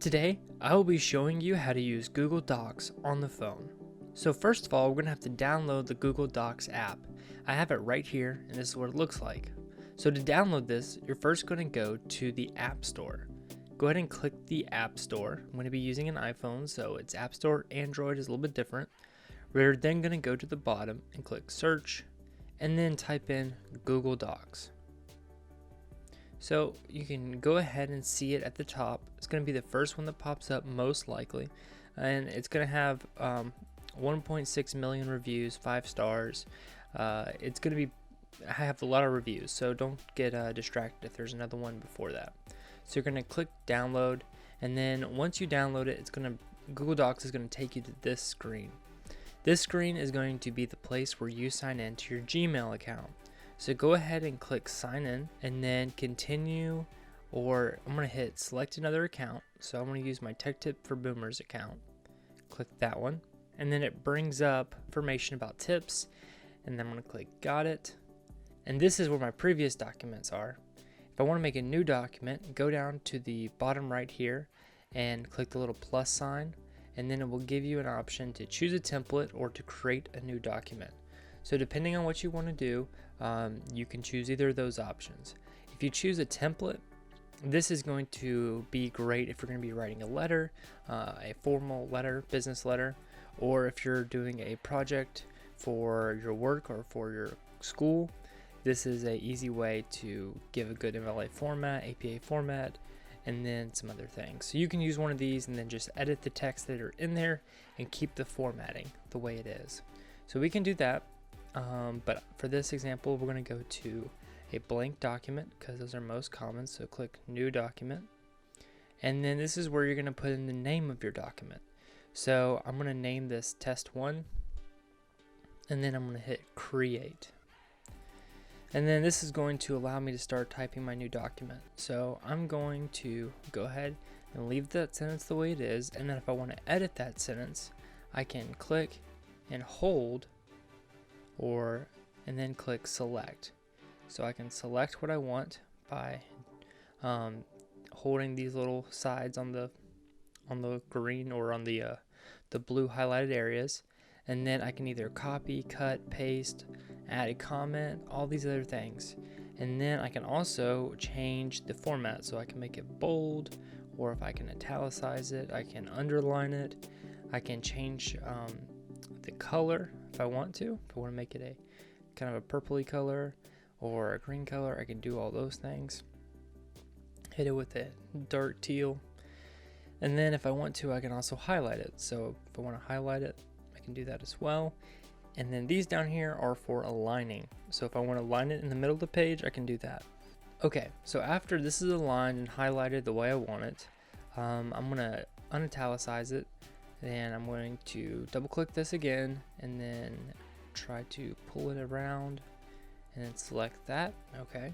Today, I will be showing you how to use Google Docs on the phone. So first of all, we're going to have to download the Google Docs app. I have it right here, and this is what it looks like. So to download this, you're first going to go to the App Store. Go ahead and click the App Store. I'm going to be using an iPhone, so it's App Store. Android is a little bit different. We're then going to go to the bottom and click Search, and then type in Google Docs. So you can go ahead and see it at the top. It's going to be the first one that pops up most likely, and it's going to have 1.6 million reviews, 5 stars. It's going to be have a lot of reviews, so don't get distracted if there's another one before that. So you're going to click download, and then once you download it, Google Docs is going to take you to this screen. This screen is going to be the place where you sign in to your Gmail account. So go ahead and click sign in and then continue, or I'm going to hit select another account. So I'm going to use my Tech Tip for Boomers account. Click that one, and then it brings up information about tips, and then I'm going to click got it. And this is where my previous documents are. If I want to make a new document, go down to the bottom right here and click the little plus sign, and then it will give you an option to choose a template or to create a new document. So depending on what you want to do, you can choose either of those options. If you choose a template, this is going to be great if you're going to be writing a letter, a formal letter, business letter, or if you're doing a project for your work or for your school. This is an easy way to give a good MLA format, APA format, and then some other things. So you can use one of these and then just edit the text that are in there and keep the formatting the way it is. So we can do that. But for this example, we're going to go to a blank document because those are most common. So click new document, and then this is where you're going to put in the name of your document. So I'm going to name this test 1, and then I'm going to hit create. And then this is going to allow me to start typing my new document. So I'm going to go ahead and leave that sentence the way it is, and then if I want to edit that sentence, I can click and hold, and then click select. So I can select what I want by holding these little sides on the green or on the blue highlighted areas, and then I can either copy, cut, paste, add a comment, all these other things. And then I can also change the format, so I can make it bold, or if I can italicize it, I can underline it. I can change the color if I want to. If I want to make it a kind of a purpley color or a green color, I can do all those things. Hit it with a dark teal. And then if I want to, I can also highlight it. So if I want to highlight it, I can do that as well. And then these down here are for aligning. So if I want to align it in the middle of the page, I can do that. Okay, so after this is aligned and highlighted the way I want it, I'm going to unitalicize it. Then I'm going to double click this again and then try to pull it around and then select that. Okay.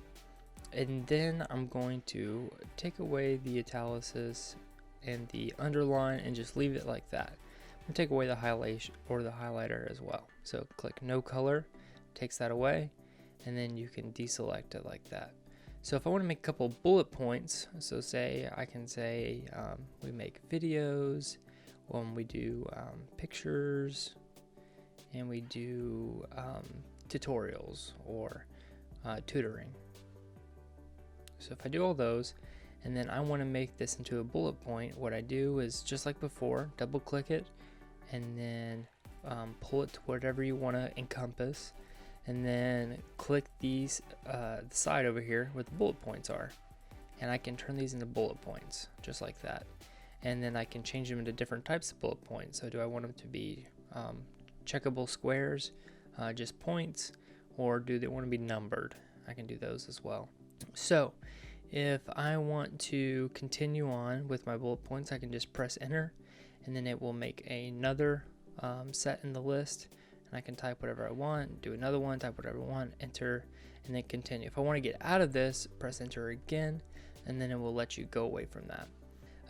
And then I'm going to take away the italics and the underline and just leave it like that. I'm going to take away the highlight or the highlighter as well. So click no color, takes that away, and then you can deselect it like that. So if I want to make a couple bullet points, so say I can say we make videos, when we do pictures, and we do tutorials or tutoring. So if I do all those, and then I want to make this into a bullet point, what I do is just like before, double click it, and then pull it to whatever you want to encompass, and then click these the side over here where the bullet points are, and I can turn these into bullet points just like that. And then I can change them into different types of bullet points. So do I want them to be checkable squares, just points, or do they want to be numbered? I can do those as well. So if I want to continue on with my bullet points, I can just press enter, and then it will make another set in the list, and I can type whatever I want, do another one, type whatever I want, enter, and then continue. If I want to get out of this, press enter again, and then it will let you go away from that.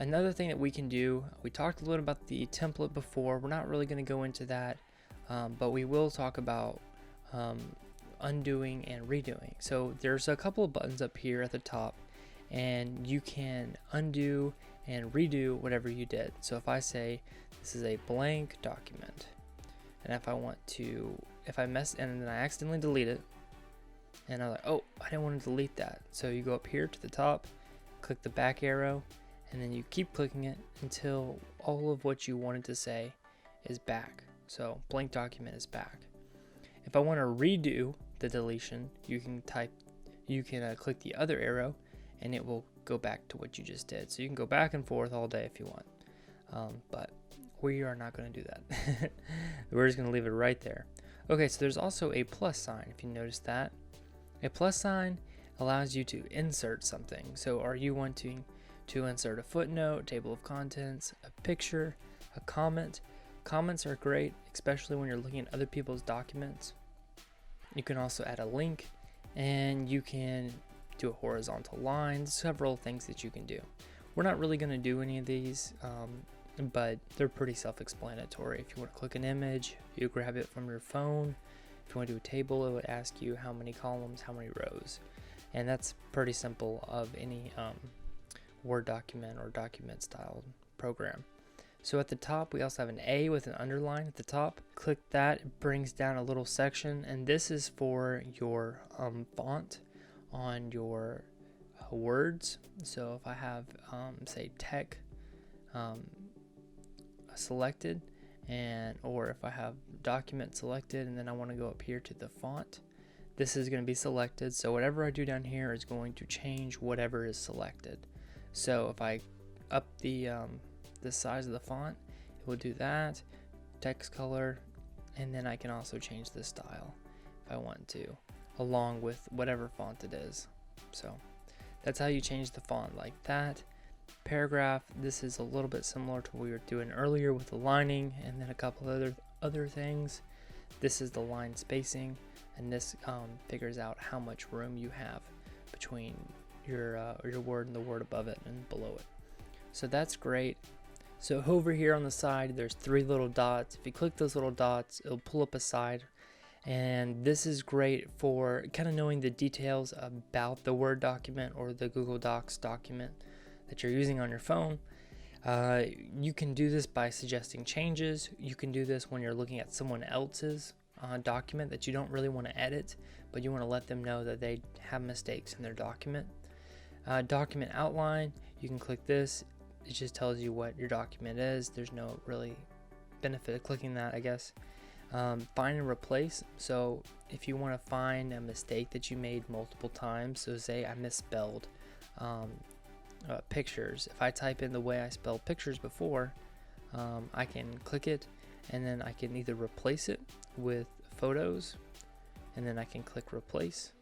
Another thing that we can do, we talked a little about the template before. We're not really going to go into that, but we will talk about undoing and redoing. So there's a couple of buttons up here at the top, and you can undo and redo whatever you did. So if I say this is a blank document, and if I want to, if I mess and then I accidentally delete it, and I'm like, oh, I didn't want to delete that. So you go up here to the top, click the back arrow, and then you keep clicking it until all of what you wanted to say is back. So blank document is back. If I want to redo the deletion, you can click the other arrow, and it will go back to what you just did. So you can go back and forth all day if you want, but we are not going to do that. We're just going to leave it right there. Okay, so there's also a plus sign, if you notice that. A plus sign allows you to insert something. So are you wanting to insert a footnote, table of contents, a picture, a comment? Comments are great, especially when you're looking at other people's documents. You can also add a link, and you can do a horizontal line, several things that you can do. We're not really going to do any of these, but they're pretty self-explanatory. If you want to click an image, you grab it from your phone. If you want to do a table, it would ask you how many columns, how many rows. And that's pretty simple of any Word document or document style program. So at the top, we also have an A with an underline at the top. Click that, it brings down a little section, and this is for your font on your words. So if I have, say, tech selected, or if I have document selected, and then I want to go up here to the font, this is going to be selected. So whatever I do down here is going to change whatever is selected. So if I up the size of the font, it will do that, text color, and then I can also change the style if I want to, along with whatever font it is. So that's how you change the font, like that. Paragraph, this is a little bit similar to what we were doing earlier with aligning and then a couple other things. This is the line spacing, and this figures out how much room you have between your word and the word above it and below it. So that's great. So over here on the side, there's 3 little dots. If you click those little dots, it'll pull up a side. And this is great for kind of knowing the details about the Word document or the Google Docs document that you're using on your phone. You can do this by suggesting changes. You can do this when you're looking at someone else's document that you don't really want to edit, but you want to let them know that they have mistakes in their document. Document outline, you can click this. It just tells you what your document is. There's no really benefit of clicking that, I guess. Find and replace. So if you want to find a mistake that you made multiple times, so say I misspelled pictures. If I type in the way I spelled pictures before, I can click it, and then I can either replace it with photos, and then I can click replace,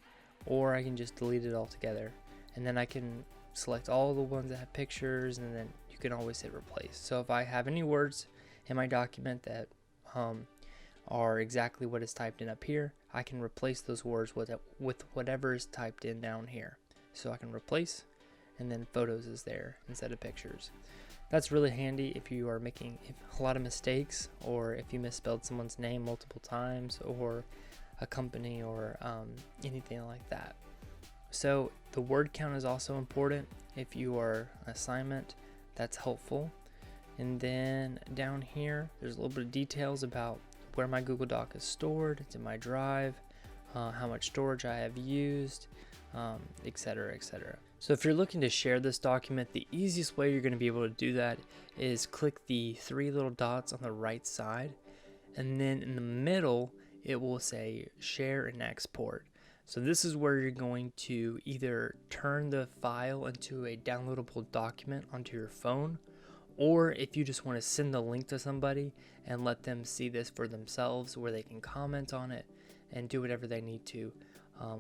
or I can just delete it altogether, and then I can select all the ones that have pictures, and then you can always hit replace. So if I have any words in my document that are exactly what is typed in up here, I can replace those words with whatever is typed in down here. So I can replace, and then photos is there instead of pictures. That's really handy if you are making a lot of mistakes, or if you misspelled someone's name multiple times, or a company, or anything like that. So the word count is also important. If you are an assignment, that's helpful. And then down here, there's a little bit of details about where my Google Doc is stored. It's in my drive, how much storage I have used, etc., etc. So if you're looking to share this document, the easiest way you're going to be able to do that is click the 3 little dots on the right side, and then in the middle it will say share and export. So this is where you're going to either turn the file into a downloadable document onto your phone, or if you just want to send the link to somebody and let them see this for themselves, where they can comment on it and do whatever they need to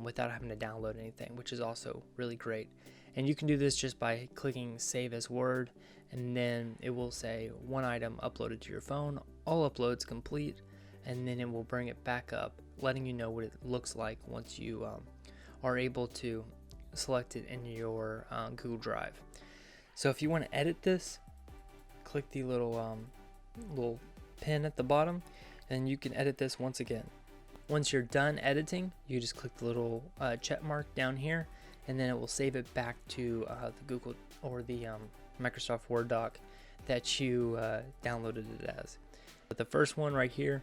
without having to download anything, which is also really great. And you can do this just by clicking save as Word, and then it will say 1 item uploaded to your phone, all uploads complete, and then it will bring it back up, letting you know what it looks like once you are able to select it in your Google Drive. So if you want to edit this, click the little pin at the bottom, and you can edit this once again. Once you're done editing, you just click the little check mark down here, and then it will save it back to the Google or the Microsoft Word doc that you downloaded it as. But the first one right here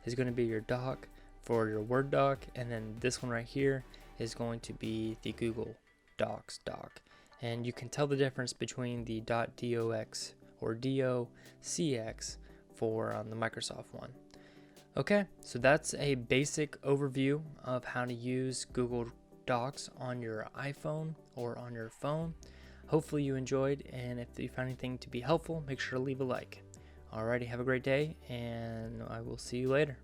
is going to be your doc for your Word doc, and then this one right here is going to be the Google Docs doc. And you can tell the difference between the .doc or .docx for the Microsoft one. Okay, so that's a basic overview of how to use Google Docs on your iPhone or on your phone. Hopefully you enjoyed, and if you found anything to be helpful, make sure to leave a like. Alrighty, have a great day, and I will see you later.